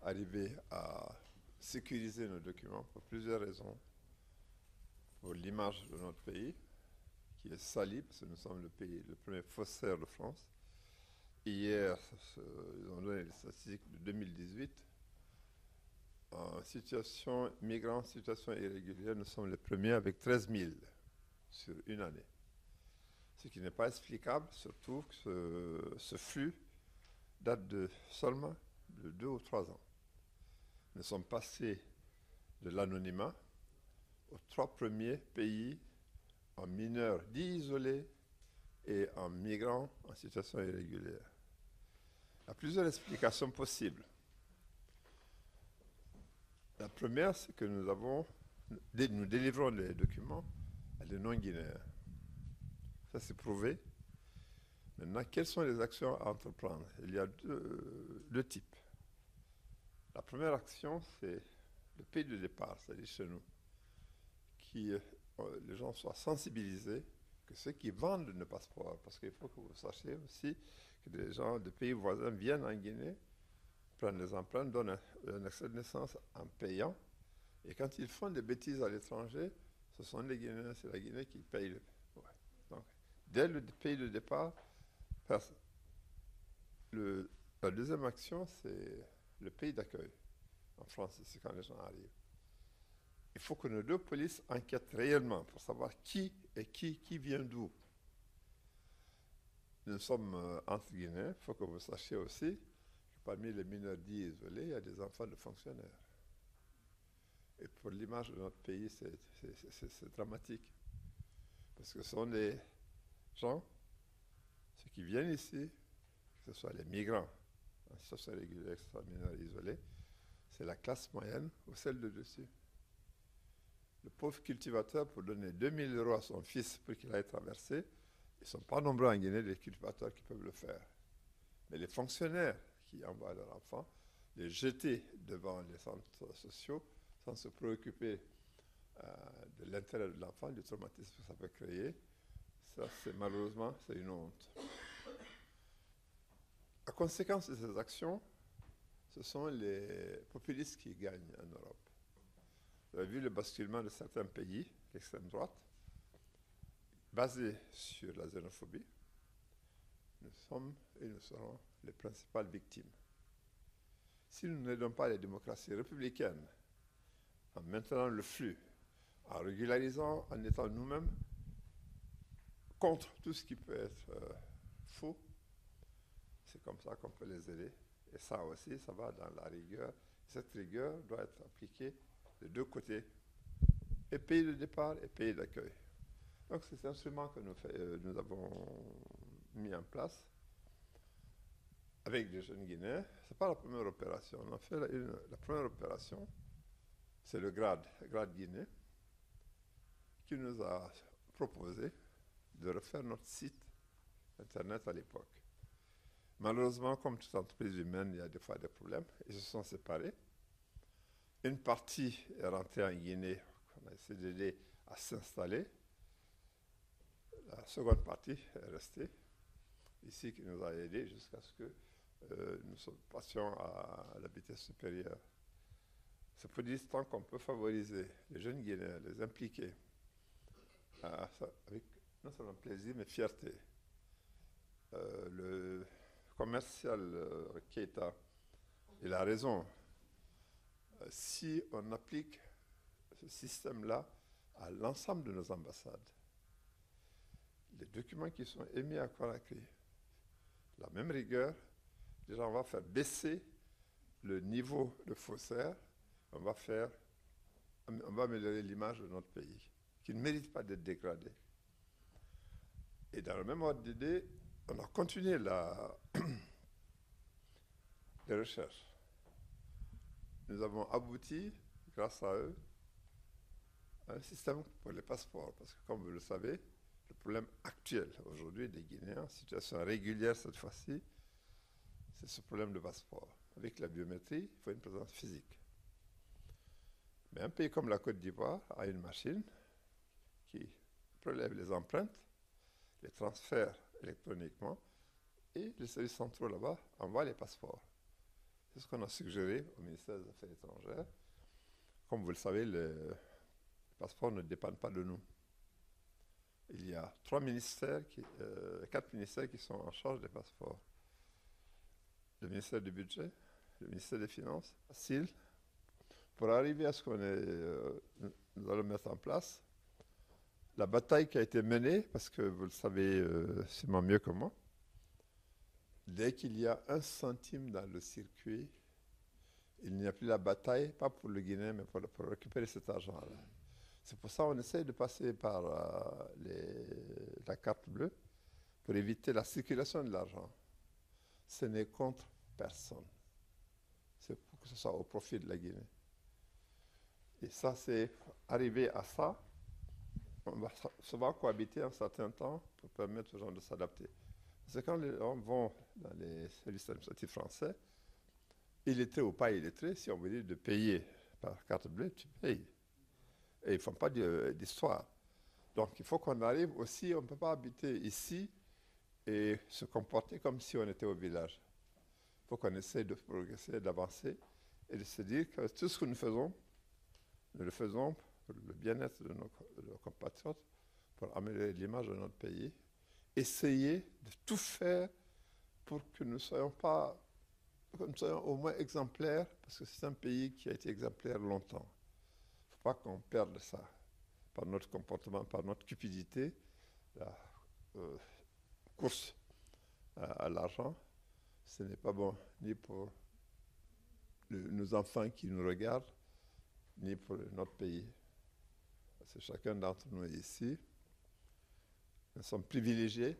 arriver à sécuriser nos documents pour plusieurs raisons. Pour l'image de notre pays, qui est salie, parce que nous sommes le pays, le premier faussaire de France. Hier, ils ont donné les statistiques de 2018. En situation, migrants en situation irrégulière, nous sommes les premiers avec 13 000 sur une année. Ce qui n'est pas explicable, surtout que ce flux date seulement de 2 ou 3 ans. Nous sommes passés de l'anonymat aux 3 premiers pays en mineurs dits isolés et en migrants en situation irrégulière. Il y a plusieurs explications possibles. La première, c'est que nous délivrons les documents à des non-guinéens. Ça, c'est prouvé. Maintenant, quelles sont les actions à entreprendre? Il y a deux types. La première action, c'est le pays de départ, c'est-à-dire chez nous, que les gens soient sensibilisés, que ceux qui vendent nos passeports, parce qu'il faut que vous sachiez aussi que des gens de pays voisins viennent en Guinée, prennent les empreintes, donnent un extrait de naissance en payant, et quand ils font des bêtises à l'étranger, ce sont les Guinéens, c'est la Guinée qui paye. Ouais. Donc, dès le pays de départ, la deuxième action, c'est le pays d'accueil. En France, c'est quand les gens arrivent. Il faut que nos deux polices enquêtent réellement pour savoir qui vient d'où. Nous sommes entre Guinéens. Il faut que vous sachiez aussi que parmi les mineurs dits isolés, il y a des enfants de fonctionnaires. Et pour l'image de notre pays, c'est dramatique. Parce que ce sont des gens, ceux qui viennent ici, que ce soit les migrants, en situation régulière, que ce soit mineurs isolés, c'est la classe moyenne ou celle de dessus. Le pauvre cultivateur, pour donner 2 000 € à son fils pour qu'il aille traverser, ils ne sont pas nombreux en Guinée, les cultivateurs qui peuvent le faire. Mais les fonctionnaires qui envoient leurs enfants, les jeter devant les centres sociaux sans se préoccuper de l'intérêt de l'enfant, du traumatisme que ça peut créer, ça, malheureusement, c'est une honte. La conséquence de ces actions, ce sont les populistes qui gagnent en Europe. Vous avez vu le basculement de certains pays, l'extrême droite, basé sur la xénophobie. Nous sommes et nous serons les principales victimes. Si nous n'aidons pas les démocraties républicaines en maintenant le flux, en régularisant, en étant nous-mêmes contre tout ce qui peut être faux, c'est comme ça qu'on peut les aider. Et ça aussi, ça va dans la rigueur. Cette rigueur doit être appliquée de deux côtés, et pays de départ et pays d'accueil. Donc c'est cet instrument que nous avons mis en place avec des jeunes Guinéens. Ce n'est pas la première opération. On a fait la première opération, c'est le GRAD Guinée, qui nous a proposé de refaire notre site Internet à l'époque. Malheureusement, comme toute entreprise humaine, il y a des fois des problèmes. Ils se sont séparés. Une partie est rentrée en Guinée, on a essayé d'aider à s'installer. La seconde partie est restée ici, qui nous a aidés jusqu'à ce que nous passions à la vitesse supérieure. C'est pour dire tant qu'on peut favoriser les jeunes Guinéens, les impliquer, avec non seulement plaisir, mais fierté. Le commercial Keita, il a raison. Si on applique ce système-là à l'ensemble de nos ambassades, les documents qui sont émis à Conakry, la même rigueur, déjà on va faire baisser le niveau de faussaire, on va améliorer l'image de notre pays, qui ne mérite pas d'être dégradé. Et dans le même ordre d'idée, on a continué les recherches. Nous avons abouti, grâce à eux, à un système pour les passeports. Parce que, comme vous le savez, le problème actuel aujourd'hui des Guinéens, en situation régulière cette fois-ci, c'est ce problème de passeport. Avec la biométrie, il faut une présence physique. Mais un pays comme la Côte d'Ivoire a une machine qui prélève les empreintes, les transfère électroniquement, et les services centraux là-bas envoient les passeports. C'est ce qu'on a suggéré au ministère des Affaires étrangères. Comme vous le savez, les passeports ne dépendent pas de nous. Il y a 4 ministères qui sont en charge des passeports. Le ministère du Budget, le ministère des Finances, facile. Pour arriver à ce qu'on nous allons mettre en place, la bataille qui a été menée, parce que vous le savez sûrement mieux que moi, dès qu'il y a 1 centime dans le circuit, il n'y a plus la bataille, pas pour le Guinéen, mais pour récupérer cet argent-là. C'est pour ça qu'on essaie de passer par la carte bleue pour éviter la circulation de l'argent. Ce n'est contre personne. C'est pour que ce soit au profit de la Guinée. Et ça, c'est arrivé à ça. On va souvent cohabiter un certain temps pour permettre aux gens de s'adapter. C'est quand les gens vont dans les services administratifs français, illettrés ou pas illettrés, si on veut dire de payer par carte bleue, tu payes. Et ils ne font pas d'histoire. Donc il faut qu'on arrive aussi, on ne peut pas habiter ici et se comporter comme si on était au village. Il faut qu'on essaie de progresser, d'avancer et de se dire que tout ce que nous le faisons pour le bien-être de nos compatriotes, pour améliorer l'image de notre pays, essayer de tout faire pour que nous soyons au moins exemplaires, parce que c'est un pays qui a été exemplaire longtemps. Il ne faut pas qu'on perde ça par notre comportement, par notre cupidité, la course à l'argent. Ce n'est pas bon ni pour nos enfants qui nous regardent, ni pour notre pays. Parce que chacun d'entre nous ici, nous sommes privilégiés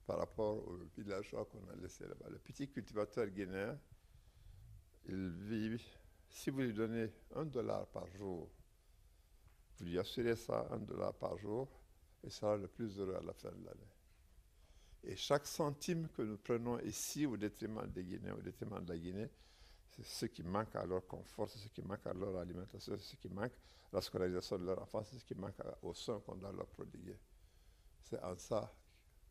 par rapport aux villageois qu'on a laissés là-bas. Le petit cultivateur guinéen, il vit, si vous lui donnez $1 par jour, vous lui assurez ça, $1 par jour, il sera le plus heureux à la fin de l'année. Et chaque centime que nous prenons ici au détriment des Guinéens, au détriment de la Guinée, c'est ce qui manque à leur confort, c'est ce qui manque à leur alimentation, c'est ce qui manque à la scolarisation de leur enfants, c'est ce qui manque aux soins qu'on doit leur prodiguer. C'est en ça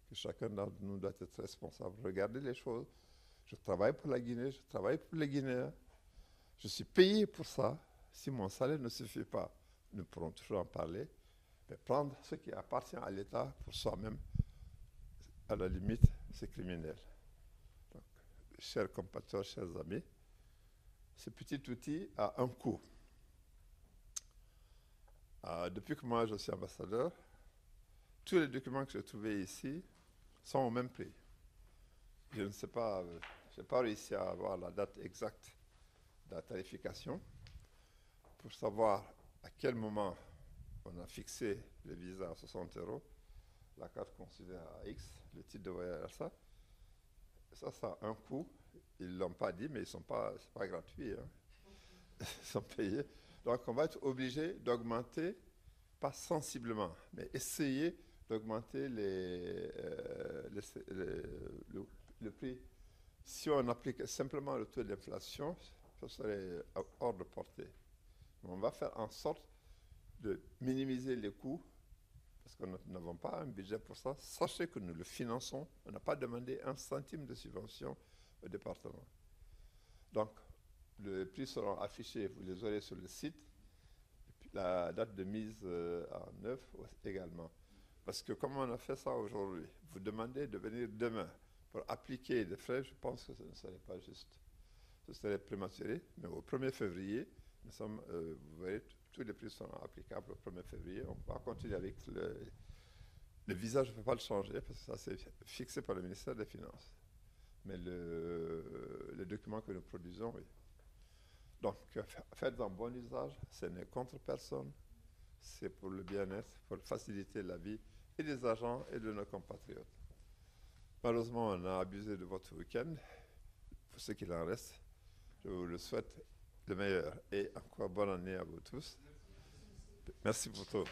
que chacun d'entre nous doit être responsable. Regardez les choses. Je travaille pour la Guinée, je travaille pour les Guinéens. Je suis payé pour ça. Si mon salaire ne suffit pas, nous pourrons toujours en parler. Mais prendre ce qui appartient à l'État pour soi-même, à la limite, c'est criminel. Donc, chers compatriotes, chers amis, ce petit outil a un coût. Depuis que moi je suis ambassadeur, tous les documents que j'ai trouvés ici sont au même prix. Je ne sais pas, je n'ai pas réussi à avoir la date exacte de la tarification pour savoir à quel moment on a fixé le visa à 60 €, la carte consulaire à X, le titre de voyage à ça. Ça a un coût. Ils ne l'ont pas dit, mais ce n'est pas gratuit. Hein. Ils sont payés. Donc on va être obligé d'augmenter, pas sensiblement, mais essayer d'augmenter le prix. Si on applique simplement le taux d'inflation, ça serait hors de portée. On va faire en sorte de minimiser les coûts, parce que nous n'avons pas un budget pour ça. Sachez que nous le finançons. On n'a pas demandé 1 centime de subvention au département. Donc, les prix seront affichés, vous les aurez sur le site. La date de mise en œuvre également. Parce que comme on a fait ça aujourd'hui, vous demandez de venir demain pour appliquer des frais, je pense que ce ne serait pas juste. Ce serait prématuré, mais au 1er février, vous verrez, tous les prix seront applicables au 1er février. On va continuer avec le visa, je ne peux pas le changer parce que ça c'est fixé par le ministère des Finances. Mais le document que nous produisons, oui. Donc, faites un bon usage, ce n'est contre personne, c'est pour le bien-être, pour faciliter la vie et des agents et de nos compatriotes. Malheureusement, on a abusé de votre week-end. Pour ce qu'il en reste, je vous le souhaite le meilleur et encore bonne année à vous tous. Merci pour tout.